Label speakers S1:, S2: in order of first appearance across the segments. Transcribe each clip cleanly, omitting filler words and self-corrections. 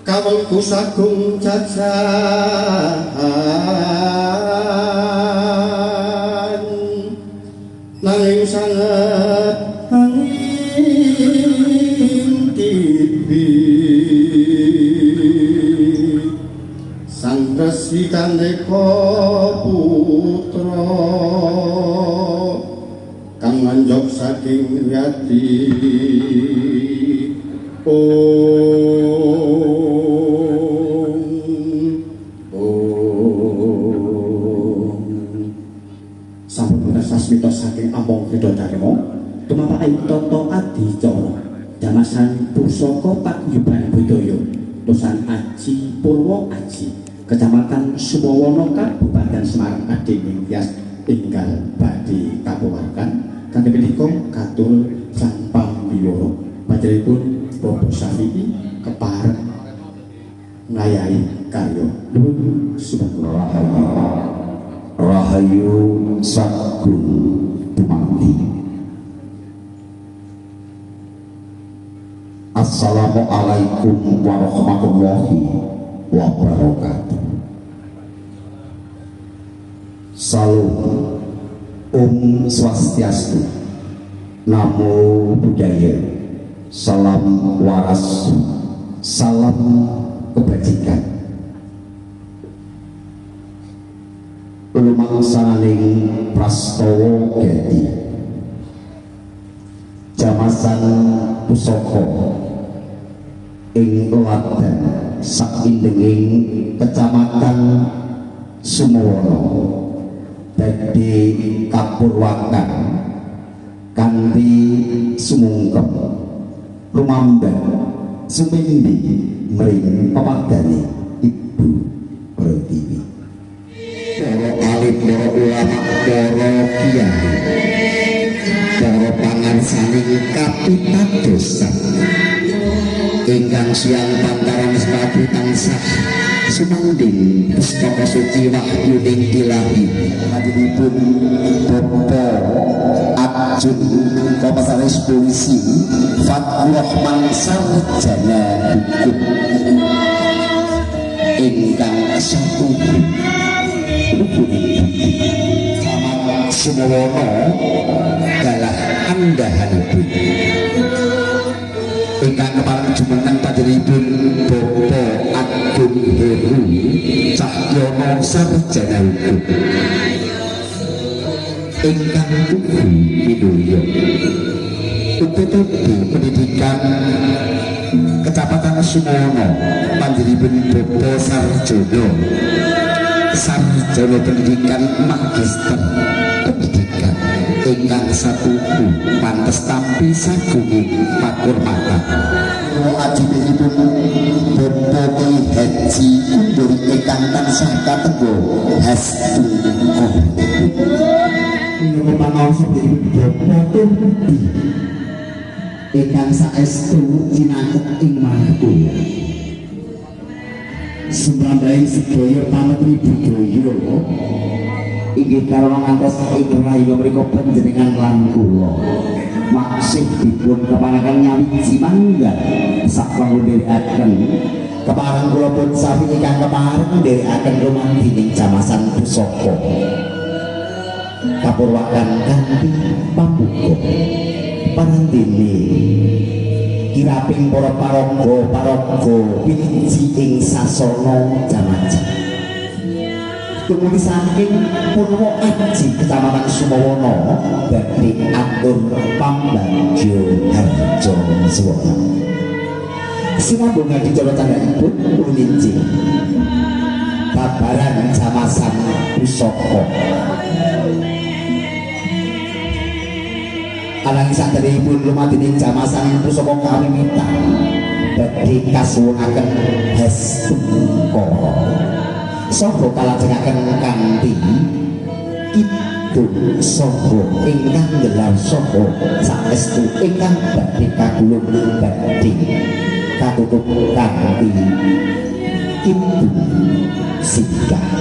S1: kawengku sagung jajan nanging sanget angin tibi sang resi kaneka putra kang manjok saking yati mitos saking among Widodharma tumapaking tata adicara damasan pusaka paguyuban budaya Dosan Aji Purwo Aji Kecamatan Sumawana Kabupaten Semarang Ading Yas tinggal badhe kapuwarkan kanthi menika katur sang pambiwara panjenenganipun Bapak Syafi'i kepareng ngayahi karya nuwun subhanallah. Rahayu Sagung Dumadi. Assalamualaikum warahmatullahi wabarakatuh. Salam Om Swastiastu, Namo Buddhaya, salam waras, salam kebajikan. Lumangsaning prastawa gati jamasan pusaka ing Ladan sakindenging Kecamatan Sumawana badhe kapurwakan kanthi sumungkem rumambang sumindi mring pemadane Ibu Pertiwi. Para alim, para ulama, para kiai, para pangarsaning kapitadosan ingkang siang pantaran sepatu tansah sumanding pustaka suci wahyuning ilahi hadinipun Bapak Adjun Komisaris Polisi Fathurrahman Sarjana Hukum ingkang satuhu Sumawana dalah andahanipun ingkang kepareng jumeneng panjenenganipun Bapak Agung Heru Cahyono Sarjana Hukum ingkang tuhu pinuya UPTB Pendidikan Kecamatan Sumawana panjenenganipun Bapak Sarjono Sarjana Pendidikan Magister Pendidikan ingkang satuhu pantes tampi sagunging pakurmatan ajibipun Bapak Haji Kundur ingkang tansah katenggo hastu menika pangaos Bapak ingkang saestu cinaket ing mantu sembambaing sedaya pametri budaya inggih karana ngantos ing rahayu mriku panjenengan lan kula maksih dipun kepanaken nyawiji mangga sawangun dherekaken kepareng kula pun sami ingkang kepareng dherekaken rumantining jamasan pusaka kapurwakan kanthi pambuka panandene kiraping para paraga piniji ing sasana jamaja tumuli saking Purwo Aji Kecamatan Sumawana badhe atur pambagyo harja swara sinambung adicara candhaipun puninci babaran jamasan pusaka alanging saderengipun lumantining jamasan pusaka kawimitan badhe kasuwunaken Hastungkara saha kalajengaken kanthi kidung saha ingkang gelar saha saestu ingkang badhe kagulung badhe katutup kanthi kidung sigah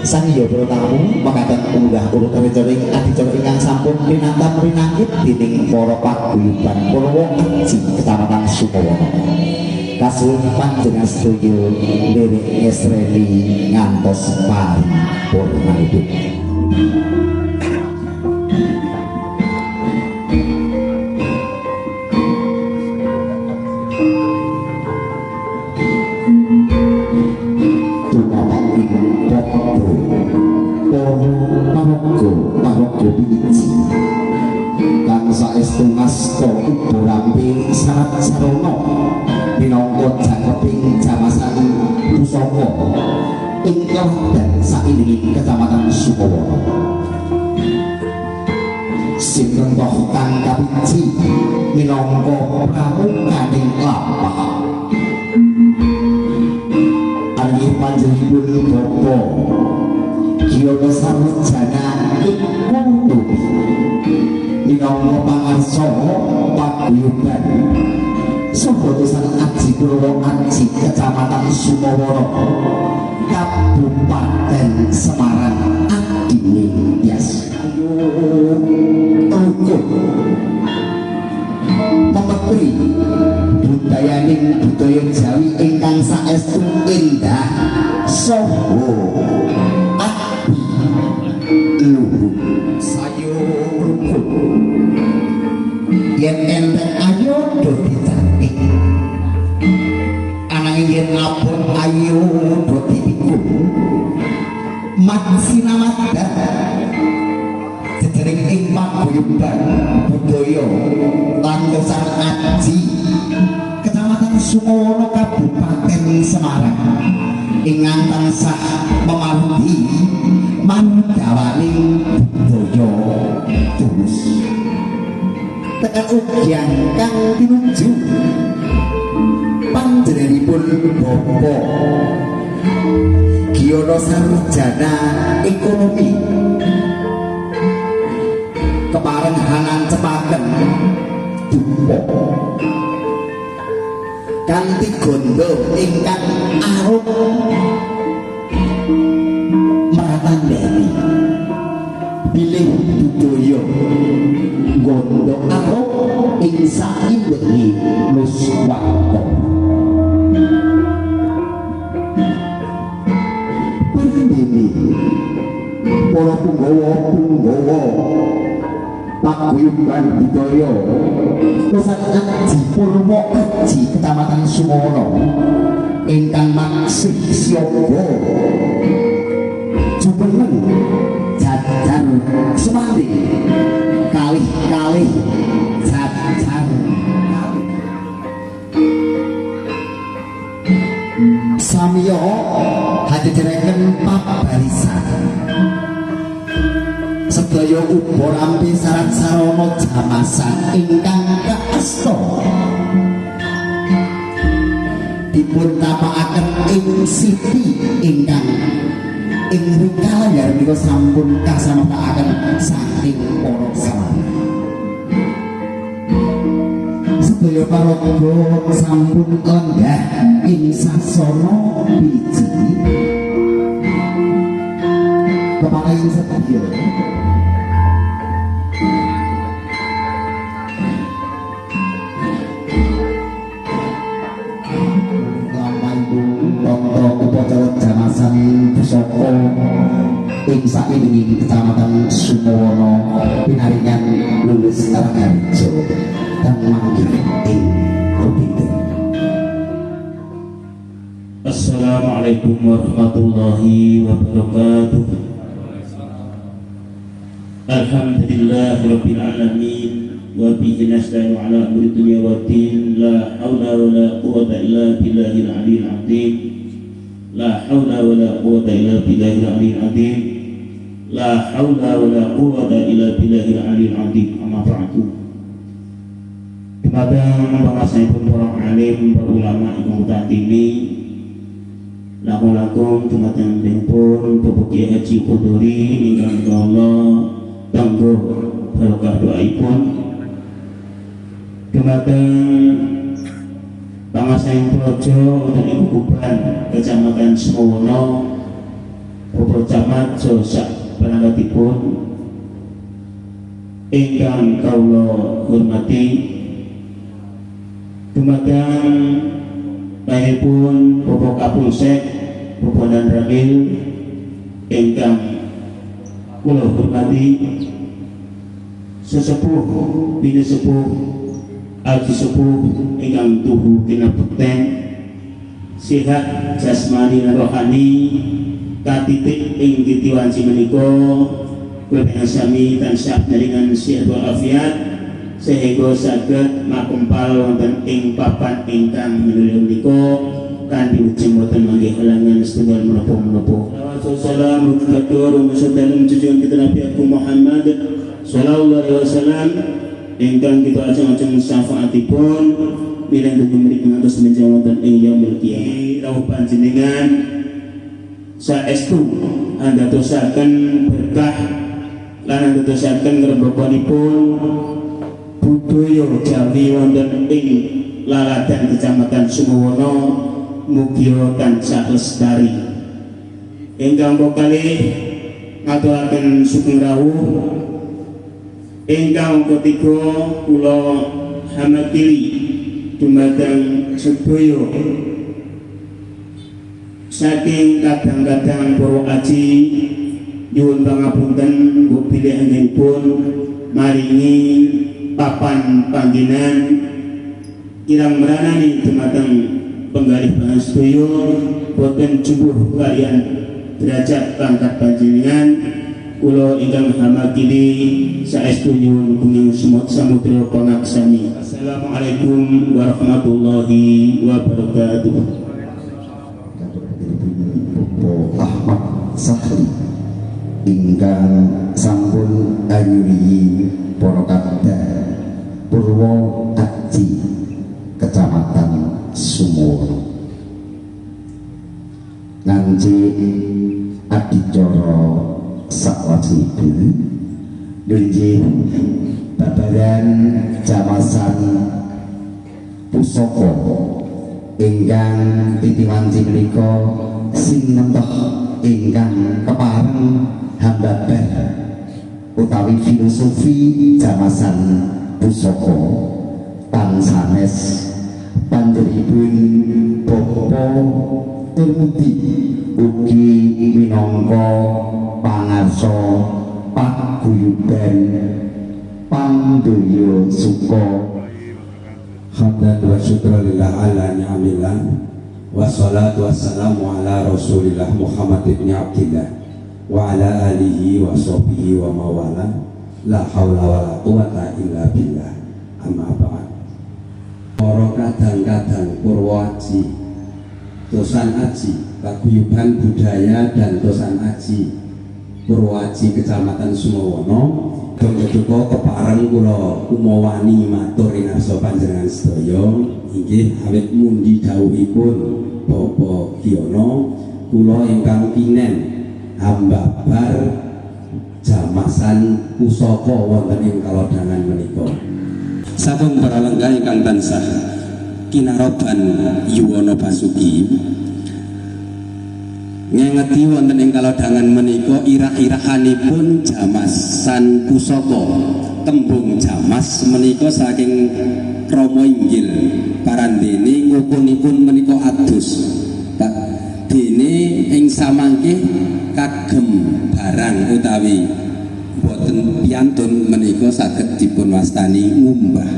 S1: sang yodro tamu makaten unggah urut awicaring adicara ingkang sampun rinantam rinanggit dening para paguyuban Purwo Aji Kecamatan Sumawana
S2: lajeng panjenengan sedaya lirik esreni ngantos paripurnanipun. Paraga biji kang saestu ngasta uga ramping sarat sarana minangka jangkeping jamasan pusaka ing kawasan saindhenging Kecamatan Sumawana. Sinten toh kang kapiji minangka pramukaning lampah ari panjenenganipun Bapak Kiyono Sarjana iku minangka pangarsa paguyuban saha Desan Aji Purwa Aji Kecamatan Sumawana Kabupaten Semarang Adining Tias rukun pemetri budayaning budaya Jawi ingkang saestu indah saha luhur sayur rukun yen enteng ayo do dicantik ananging yen abot ayo do dipikul mat sinamadan jejering ing paguyuban budaya lan Desan Aji Kecamatan Sumawana Kabupaten Semarang ingkang tansah memaruhi mandawaning budaya tulus tekan ugian kang tinuju panjenenganipun Bapak Kiyono Sarjana Ekonomi keparenghanan cepaken dupa kanthi gondo ingkang arum maratandani bilih budaya gondo arum ing saindhenging nuswata pandemi para punggawa paguyuban budaya Desan Aji Purwa Aji Kecamatan Sumawana ingkang maksih siaga jumeneng jajar semandi kalih-kalih jajar samiya hadireken pabarisan sedaya uga rampi sarat sarana jamasan ingkang kaasta dipun tapakaken ing siti ingkang ing rikala menika sampun kasamapakaken saking para samaran sedaya paraga sampun lenggah ing sasana biji keparing sedaya jamasan pusaka ing saindhenging Kecamatan Sumawana pinaringan lulus Raharjo dan manggih ing Robindo.
S3: Assalamualaikum warahmatullahi wabarakatuh. Alhamdulillahirabbil alamin wa bihi nasta'inu ala umuri dunya waddin la haula wala quwwata illa billahil aliyyil azim. La haula wala quwwata illa billahil aliyyil azim. La haula wala quwwata illa billahil aliyyil azim. Amma ba'du. Dumateng pangasaipun para alim, para ulama ingkang tatimi langkung dumateng pun Bapak Kiai Haji Quduri ingkang Allah tangguh barokah doaipun dumateng pangasaing projo wonten ing Kuban Kecamatan Sumawana Bapak Camat Josak pananggatipun ingkang kawula hormati dumateng lahiripun Bapak Kapolsek Bapak Ramil ingkang kula hormati, sesepuh bini sepuh aji sepuh ingkang tuhu kinabekten sehat jasmani lan rohani katitik ing titi wanci menika kula sami tansah naringan sehat walafiat sehingga saged makempal wonten ing papan ingkang minulya menika kanthi ujung boten manggih halangan setunggal menapa-menapa. Wassalamu alaikum warahmatullahi wabarakatuh. Kita Nabi Muhammad sallallahu alaihi wasallam ingkang kita ajeng-ajeng syafaatipun mireng dumugi mriki ngantos menjang wonten ing yaumil qiyamah. Rawuh panjenengan saestu andadosaken berkah lan andadosaken ngrembokanipun budaya Jawi wonten ing laladan Kecamatan Sumowono mugi tansah lestari. Ingkang kalih ngaturaken sugeng rawuh ingkang ketiga kula hamakili dumateng sedaya saking kadang-kadang para aji nyuwun pangapunten nggo pilihanipun maringi papan panggenan kirang meranani dumateng penggalih bahan sedaya boten jumbuh kalian derajat pangkat panjenengan kula ingkang hamakili saestu nyuwun bumi samudra pangaksami. Assalamualaikum warahmatullahi wabarakatuh.
S2: Ahmad Sahli ingkang sampun ayuri para kadang Purwo Aji Kecamatan Sumowono nganci adicara saklajengipun nggih babagan jamasan pusaka ingkang titiwanci menika sinentoh ingkang kepareng hambabar utawi filosofi jamasan pusaka tansanes panjenenganipun Bapa Tumudi ugi minangka pangarsa paguyuban pandaya suka.
S4: Hamdan wa syukran lillah ala ni'amillah wassalatu wassalamu ala rasulillah Muhammad ibn Abdillah wa ala alihi wa sahbihi wa mawala la hawla wa la quwata illa billah amma ba'd. Para kadang-kadang Purwoaji Tosan Aji paguyuban budaya dan Tosan Aji Purwoaji Kecamatan Sumowono Donggo kepareng kula umawani matur ing ngarsa panjenengan sedaya inggih awit mundi dawuhipun Bapak Kiono kula ingkang pinen hambabar jamasan pusaka wonten ing kalodhangan menika sampun para lenggah ingkang tansah kinaroban Yuwono Basuki ngengeti wonten ing kalodhangan menika irah-irahanipun jamasan pusaka tembung jamas menika saking Rama inggil parandene ngukunipun menika adus dene ing samangke kagem barang utawi boten piantun menika saged dipun wastani ngumbah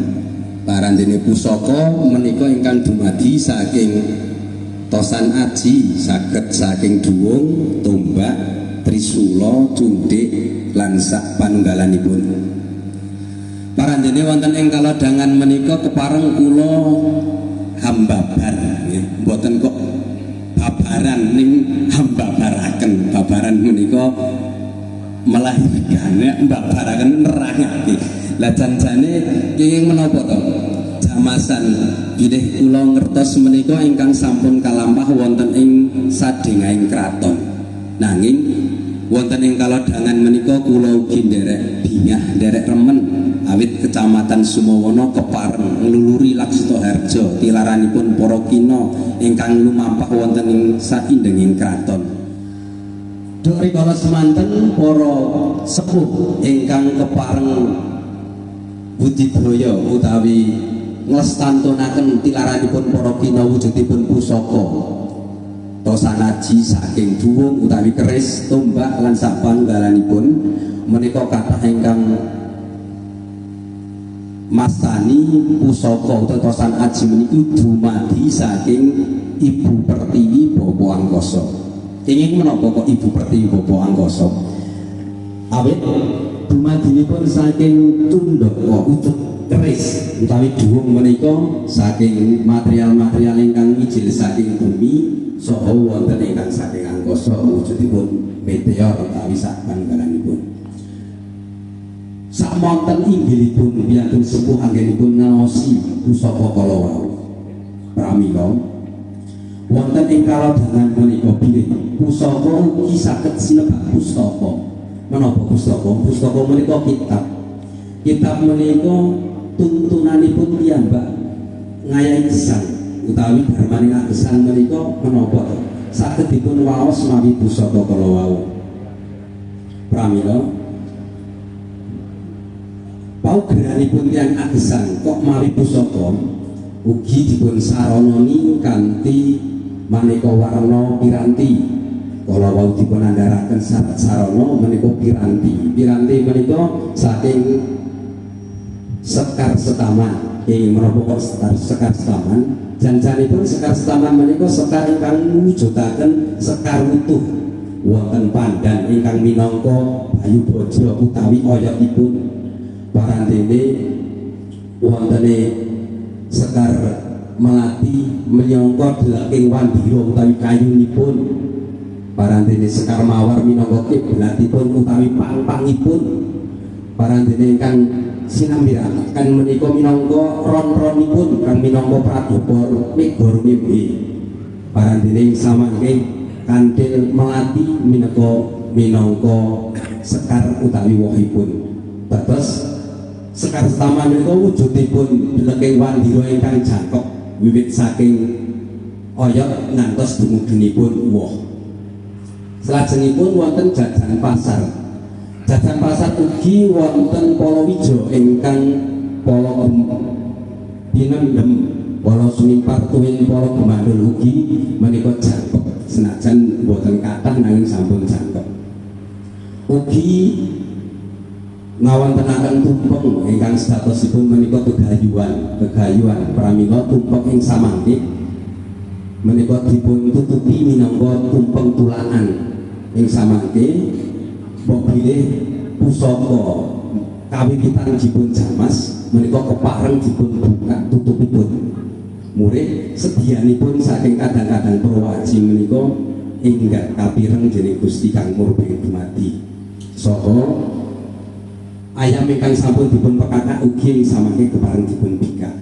S4: parandene pusaka menika ingkang dumadi saking Tosan Aji saged saking duwung, tombak, trisula, cundhik lan sak panunggalanipun. Parandene wonten ing kalodhangan menika kepareng kula hambabar nggih. Mboten kok babaran ning hambabaraken. Babaran menika melahirkan mbabaraken nerangake. Lah janjane kenging menapa to? Jamasan bilih kula ngertos menika ingkang sampun kalampah wonten ing sadéngahing kraton. Nanging wonten ing kalodhangan menika kula ugi nderek bingah nderek remen awit Kecamatan Sumowono kepareng ngluluri Laksitaharja tilaranipun para kina ingkang lumampah wonten ing sakindenging kraton. Duk rikala semanten para sepuh ingkang kepareng budidaya utawi nglestantunaken tilaranipun para kina wujudipun pusaka tosan aji saking duwung utawi keris tombak lan sapanggalanipun menika kathah ingkang mastani pusaka utawa tosan aji menika dumadi saking Ibu Pertiwi Bapa Angkasa. Kenging menapa kok Ibu Pertiwi Bapa Angkasa? Awit dumadinipun saking tundaka wujud keris utawi duwung menika saking material-material ingkang mijil saking bumi saha wonten ingkang saking angkasa wujudipun meteor utawi sapanggalanipun. Samonten inggilipun piyantun sepuh anggenipun ngaosi pusaka kala wau. Pramila wonten ing kalodhangan menika bilih pusaka ugi saged sinebak pustaka. Menapa pustaka? Pustaka menika kitab. Kitab menika tuntunanipun piyambak ngayahi gesang utawi dharmaning gesang menika menapa to? Saged dipun waos mawi pusaka kala wau. Pramila paugeranipun tiyang agesang kok mawi pusaka ugi dipun saranani kanthi maneka warna piranti. Kala wau dipun andharaken sarana menika piranti. Piranti menika saking Sekar Setaman. Menapa kok Sekar Setaman? Janjanipun Sekar Setaman menika sekar ingkang mujudaken sekar utuh wonten pandan ingkang minangka bayu baja utawi oyotipun. Parantene wontene sekar melati menyangka delaking wandira utawi kayunipun. Parantene sekar mawar minangka kiblatipun utawi pang-pangipun. Parantene ingkang sinambiraken menika minangka ron-ronipun kang minangka pradapa negara mimpi. Parantene samangke kanthil melati minangka sekar utawi wohipun. Dados Sekar Setaman menika wujudipun delaking wandira ingkang jangkep wiwit saking oyot ngantos dumuginipun woh. Salajengipun wonten jajan pasar. Jajan pasar ugi wonten palawija ingkang pala pinendhem, pala sumipar tuwin pala gemandul ugi menika jangkep. Senajan boten kathah nanging sampun jangkep. Ugi ngawontenaken tumpeng ingkang statosipun menika gegayuhan pramila tumpeng ing samangke menika dipun tutupi minangka tumpeng tulangan ing samangke mbok bilih pusaka kawiwitan dipun jamas menika kepareng dipun buka tutupipun. Murid sedianipun saking kadang-kadang prawaji menika ingkang kapireng dening Gusti Kang Murbeng dumadi saha ayam ingkang sampun dipun pekakak ugi ing samangke kepareng dipun bikak.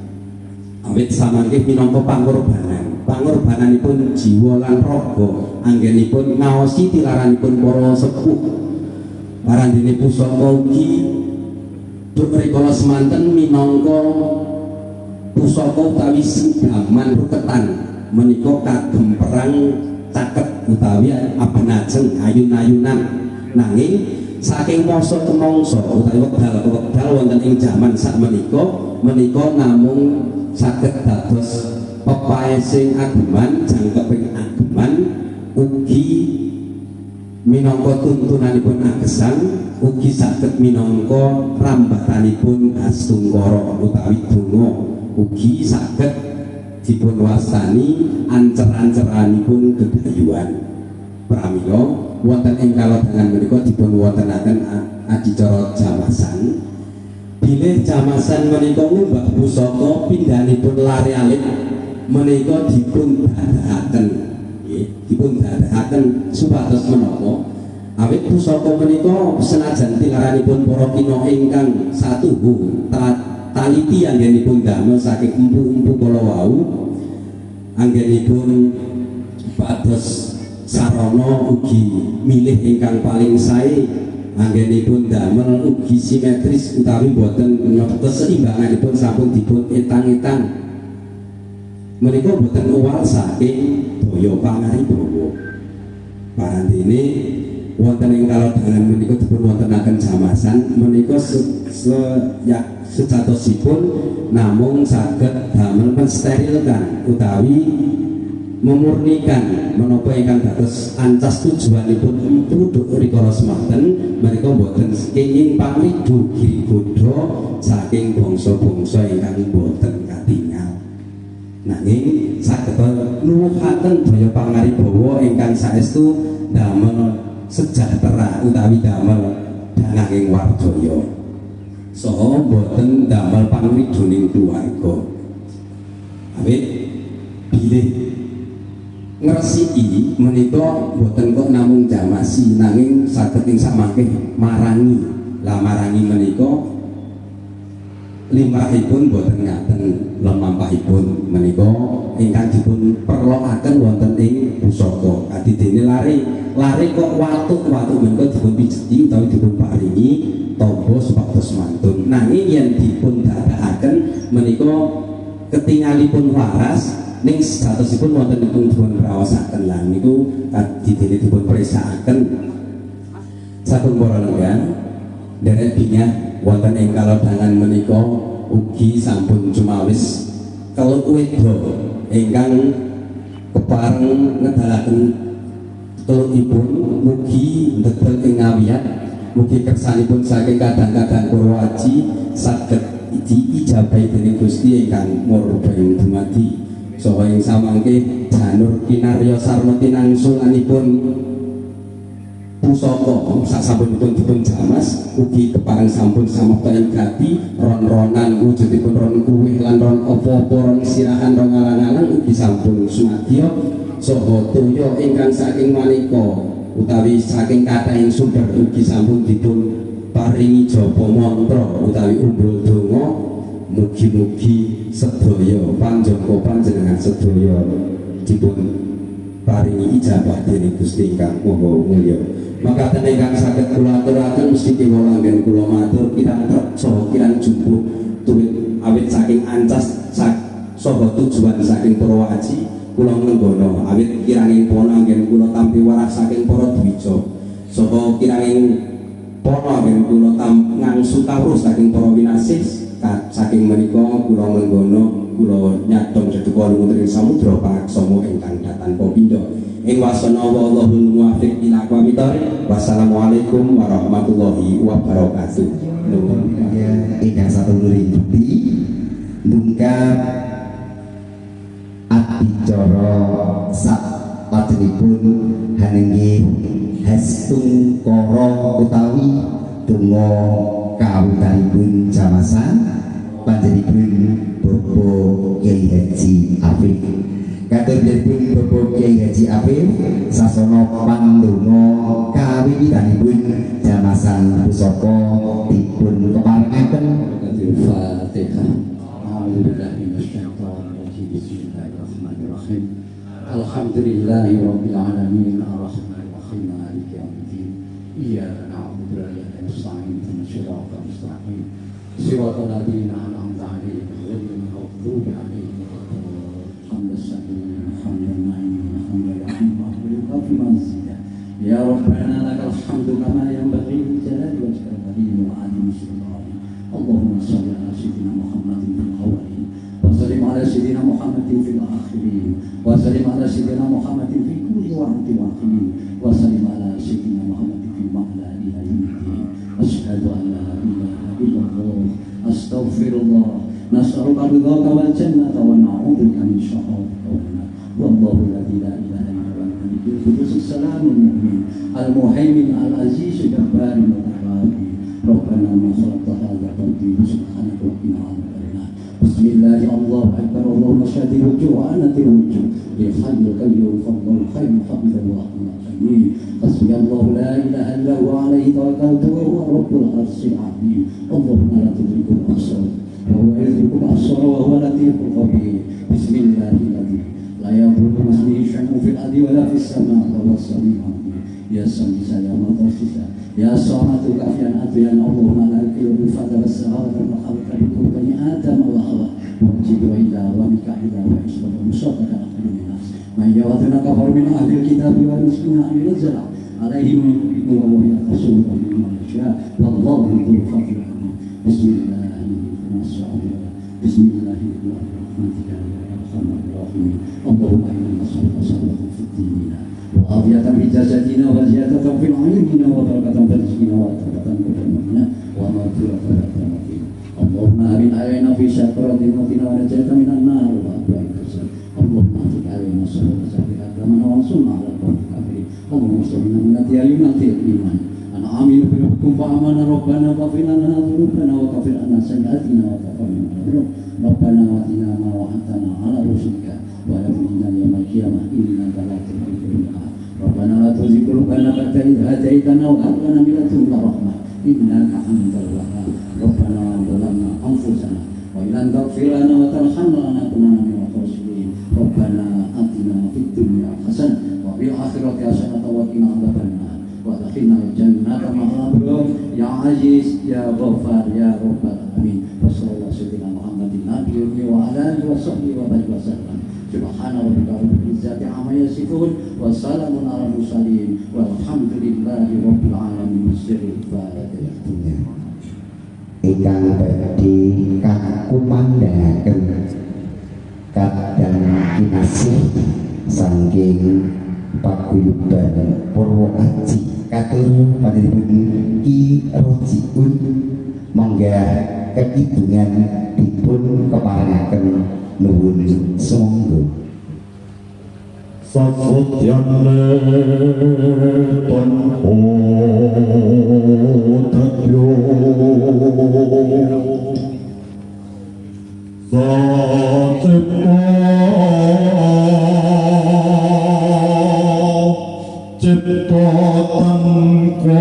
S4: Awit samangke minangka pangorbanan. Pangorbananipun jiwa lan raga anggenipun ngaosi tilaranipun para sepuh. Parandene pusaka ugi duk rikala semanten minangka pusaka utawi singgaman ruketan menika kagem perang caket utawi abenajeng ayun-ayunan nanging saking masa ke mangsa utawi wekdal wonten ing jaman sakmenika menika namung saged dados pepaesing ageman jangkeping ageman ugi minangka tuntunanipun agesang ugi saged minangka rambatanipun Astungkara utawi donga ugi saged dipun wastani ancer-anceranipun gegayuhan. Pramila wonten ing kalodhangan menika dipun wontenaken adicara jamasan. Bilih jamasan menika ngumbah pusaka pindhanipun lare alit menika dipun dadakaken nggih, dipun dadakaken supados menapa awit pusaka menika senajan tilaranipun para kina ingkang satuhu taliti anggenipun damel saking empu-empu kala wau anggenipun pados sarana ugi milih ingkang paling sae anggenipun damel ugi simetris utawi boten keseimbanganipun sampun dipun etang-etang menika boten uwal saking daya pangaribawa. Parantene wonten ing kalodhangan menika dipun wontenaken jamasan menika sejatosipun namung saged damel mensterilkan utawi memurnikan menapa ingkang dados ancas tujuanipun empu rikala semanten menika boten kenging pamridu giribodha saking bangsa-bangsa ingkang boten katingal nanging saged nuwuhaken daya pangaribawa ingkang saestu damel sejahtera utawi damel danging warjaya saha boten damel pamriduning keluarga awit bilih ngresiki menika boten kok namung jamasi nanging saged ing samangke marangi menika limrahipun boten ngaten lemampahipun menika ingkang dipun perlokaken wonten ing pusaka kadidene lare kok watuk menika dipun pijeti utawi dipun paringi tamba supados mantun nanging yen dipun dadakaken menika ketingalipun waras ning satosipun wonten dipun raosaken lan niku kadidene dipun perisakaken saking para lenggan derek binyah wonten ing kalodhangan menika ugi sampun cumawis keluk wedha ingkang kepareng ngedalaken telukipun mugi ndedel ing ngawiyat mugi kersanipun saking kadang-kadang Purwaji saged diijabahi dening Gusti ingkang murbeng dumadi saha ing samangke janur kinarya sarna tinangsunganipun pusaka sasampunipun dipun jamas ugi kepareng sampun samekta ing gati ron-ronan wujudipun ron kuwih lan ron apa-apa ron sirahan ron alang-alang ugi sampun sumadya saha toya ingkang saking manika utawi saking kathahing sumber ugi sampun dipun paringi japa mantra utawi umbul donga mugi-mugi sedaya panjangka panjenengan sedaya dipun paringi ijabah dening Gusti ingkang Maha Mulya. Makaten ingkang saged kula aturaken mesti kula anggen kula matur kirang saha kirang jumbuh tuwit awit saking ancas saha tujuan saking Purwaji kula nenggono awit kiranging pono anggen kula tampi waras saking para dwija saha kiranging pono anggen kula ngangsu kawruh saking para winasih saking menika kula nenggono kula nyadong deduka wonten ing samudra paksama ingkang datan pindha ing wasana wallahul muwaffiq ila aqwamit thoriq. Wassalamualaikum warahmatullahi wabarakatuh.
S2: Ingkang satuluri bukti ndungkap adicara saklajengipun hanenggih hastungkara utawi donga kawitanipun jamasan panjenenganipun Bapak Kyai Haji Afif katuripun Bapak Kyai Haji Afif sasana pandonga kawiwitanipun jamasan pusaka dipun keparengaken
S1: Fatihah. A'udzubillahi minasyaitonir rajim. Bismillahirrahmanirrahim. Alhamdulillahirabbil alamin arrahmanir rahim maliki yaumiddin. Iyyaka na'budu wa iyyaka nasta'in ihdinas siratal mustaqim. Siratal ladzina an'amta 'alaihim ghairil maghdubi 'alaihim waladdallin. Ya Rabbana lakal hamdu kama yanbaghi li jalali wajhika al-karim wa 'azimi sultanik. Allahumma shalli ala sayyidina Muhammadin fil awwalin wa sallim ala sayyidina Muhammadin fil akhirin wa sallim ala sayyidina Muhammadin fi kulli waqtin wa hin wa sallim ala sayyidina Muhammadin fil ma'la ila yaumiddin. Asyhadu an la ilaha illallah astaghfirullah nas'aluka ridhaka wal jannata wa na'udzu bika min syarrika wan nar. Wallahu la ilaha illa huwa al-hayyul qudus as-salamul mu'min al-muhaimin al-aziz al-jabbar al-mutawwab. Rabbana ma khalaqta hadha batila subhanaka wa qina adhaban. Bismillah Allahu akbar. Allahumma shahidi wujuh wa anati wujuh bi hayyul qayyum fadl khayr hamdan wa rahmatan. Hasbiyallahu la ilaha illa huwa alayhi tawakkaltu wa huwa rabbul arsyil azim. Allahumma la tudrikul absar wa huwa yudrikul absar wa huwa latiful khabir. Bismillahirrahmanirrahim. La yadurru ma ismihi syai'un fil ardi wa la fis samaa'i wa huwas samiul 'alim. Ya Samisa ya Matasisa ya Samatu kafian atiyan Allahumma laki wa bifadal as-sahara wa khalqa bikum bani Adam wa Hawa wa Jibrila wa Mika'ila wa Isra wa Musaddaka akhirun nas man yawaduna kafar min ahli kitab wal muslimina an yunzala عليهم وهو يقصر من يشاء والله ذو الفضل العظيم بسم الله نستعين بسم الله الرحمن الرحيم يا ارحم الراحمين اللهم انا نسالك صلاة في الدين وعافية في جسدنا وزيادة في علمنا وبركة في رزقنا وعافية في علمنا ومغفرة لنا اللهم أرنا علينا في سكرات موتنا ونجاة من النار وأبواب الجنة اللهم أعطك علينا صلاة سبيل أكرمنا وانصرنا على القوم الكافرين اللهم صلنا من الديالنا في الإيمان أنا آمين بحكم فأمنا ربنا واغفر لنا ذنوبنا وكفر عنا سيئاتنا وتوفنا مع الأبرار ربنا وآتنا ما وعدتنا على رسلك ولا تخزنا يوم القيامة إنك لا تخلف الميعاد ربنا لا تزغ قلوبنا بعد إذ هديتنا وهب لنا من لدنك رحمة إنك أنت الوهاب ربنا ظلمنا أنفسنا وإن لم تغفر لنا وترحمنا لنكونن من الخاسرين ربنا آتنا في الدنيا حسنة وفي الآخرة حسنة وقنا عذاب النار وادخلنا الجنة مع الأبرار يا عزيز يا غفار يا رب العالمين وصلى الله سيدنا محمد النبي وعلى آله وصحبه وسلم سبحان ربك رب العزة عما يصفون وسلام على المرسلين والحمد لله رب العالمين سر الفاتحة.
S2: Ingkang badhe kakumandhaken kadang kinasih saking paguyuban Purwo Aji katur panjenengan Ki Rojiun mangga kekidungan dipun keparengaken nuwun sumangga
S5: Sakutyane tanpa tatyo Cipta tanpa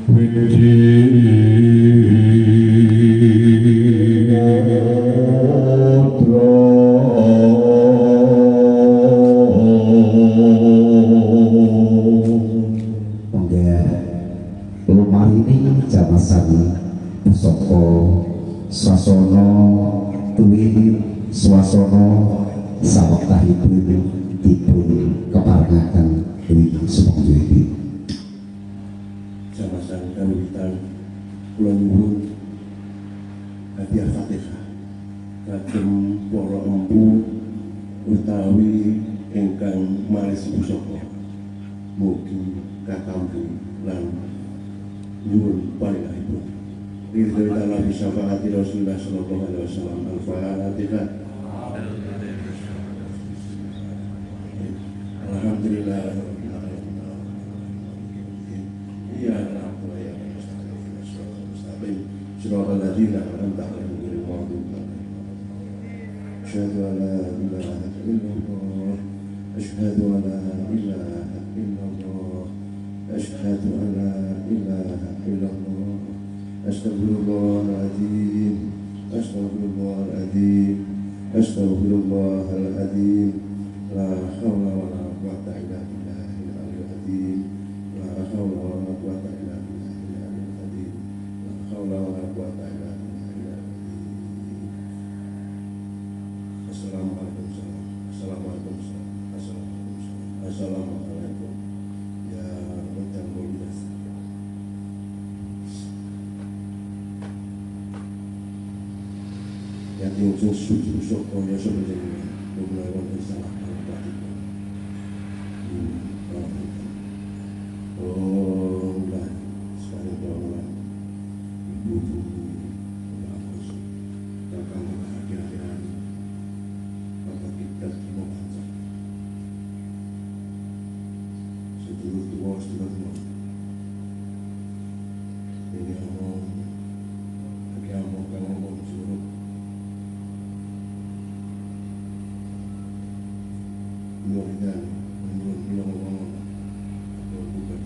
S2: Widi saking jamasan pusaka swasana tuwin swasana sawektahipun dipun keparengaken dening sumangga iki.
S6: Jamasan kawiwitan kula nyuwun hadiah Fatihah kagem para empu utawi ingkang maris pusaka. Mugi katampi lan nyuwun paringahipun. Ridho ta'ala bi syafaati Rasulullah sallallahu alaihi wasallam. Al-Fatihah. Alhamdulillah. Ya Rabbal alamin. Shiratal ladzina an'amta 'alaihim ghairil maghdubi 'alaihim. Asyhadu an la ilaha illallah. Asyhadu an la ilaha illallah. Asyhadu an la ilaha illallah. Astaghfirullahaladzim. Astaghfirullahaladzim. Astaghfirullahaladzim. La haula wa la quwwata illa billahil aliyyil azim. La haula wa la quwwata illa billahil aliyyil azim. La haula wa la quwwata illa billahil azim. Assalamualaikum. Assalamualaikum. Assalamualaikum. Assalamualaikum. Ya Rabbal alamin. Yang tinggal suci syukur ya sebenarnya menggunakan salah berarti. Oh, dan sekarang doa ibu bagus akan akhir-akhiran maka kita mau panjang. Sedulur tua sedulur tua. Ini ngomong, lagi ngomong suruh. Mudah-mudahan menurut ngomong bukan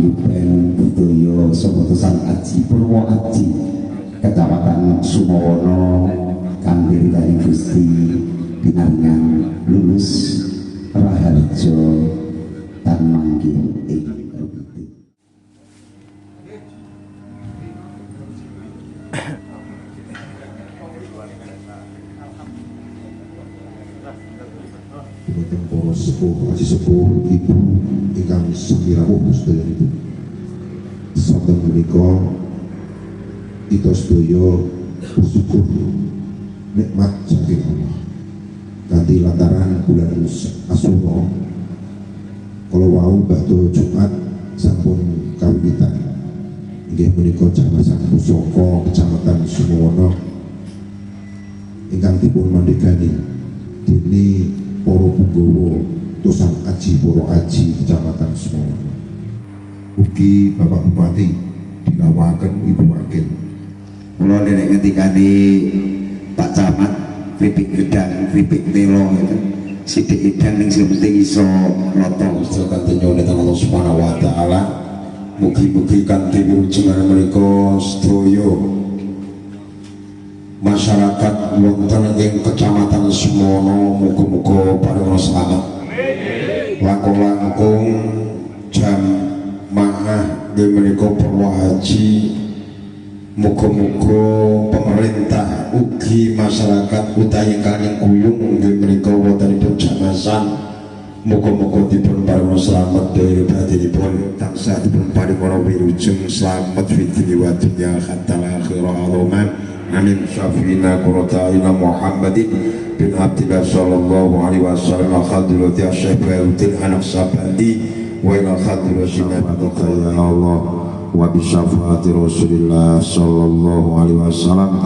S2: Paguyuban budaya Sobotosan Aji Purwoaji Kecamatan Sumowono kanthi ridani Gusti pinaringan lulus Raharjo tan manggih ing rebiti.
S6: Dumateng para sepuh, aji sepuh, ibu ingkang sami rawuh sedayanipun. Saben menika kita sedaya bersyukur nikmat saking Allah. Kanthi lantaran bulan Asyura kala wau badhe Jumat sampun kawiwitan. Inggih menika Jamasan Pusaka Kecamatan Sumowono ingkang dipun mandhegani dene para punggawa Tosan Aji Purwoaji Kecamatan Sumowono. Ugi Bapak Bupati dirawaken Ibu Wakil.
S2: Kula nek ngendikane Pak Camat kripik gedang, kripik telo itu sithik edang ning sing penting iso nata iso kanthi nyuwun Allah Subhanahu wa taala. Mugi-mugi kanthi wilujengan menika sedaya masyarakat wonten ing Kecamatan Sumowono muga-muga paring slamet. Langkung-langkung jam maah nggih menika Purwoaji. Muga-muga pemerintah ugi masyarakat utawi ingkang guyung nggih menika wontenipun jamasan muga-muga dipun paring slamet daya batinipun tansah dipun paring wilujeng slamet fid dunya wa dunya hatta akhirah aroman amin syafina qurrata ila Muhammadin bin Abdillah sallallahu alaihi wasallam khadilati asy-syaikhul anak sabandi wa ila khadil sinabatu ya Allah wa bi syafaati Rasulillah sallallahu alaihi wasallam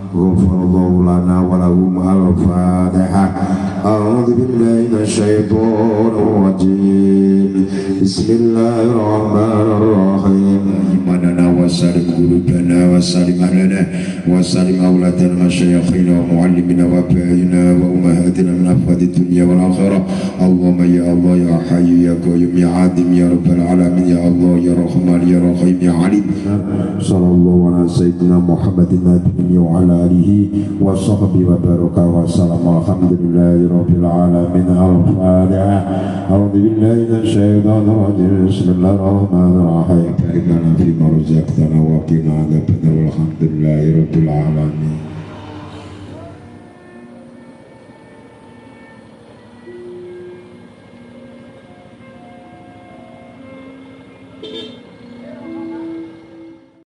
S2: ghafarallahu lana wa lahum al-fatihah. A'udzu billahi minasyaitonir rajim. Bismillahirrahmanirrahim. Imanana wa salim qulubana wa salim ahlana wa salim auladana masyayikhina wa muallimina wa abaina wa ummahatina min afwadi dunya wal akhirah. Allahumma ya Allah ya hayyu ya qayyum ya adim ya rabbal alamin ya Allah ya rahman ya rahim ya alim. Sallallahu ala sayyidina Muhammadin nabiyyi wa ala alihi wa sahbihi wa baraka wa salam. Alhamdulillahi rabbil alamin. Al-Fatihah. A'udzu billahi minasyaitonir rajim. Bismillahirrahmanirrahim. Inna fi ma razaqtana wa qina adzabannar. Alhamdulillahi rabbil alamin.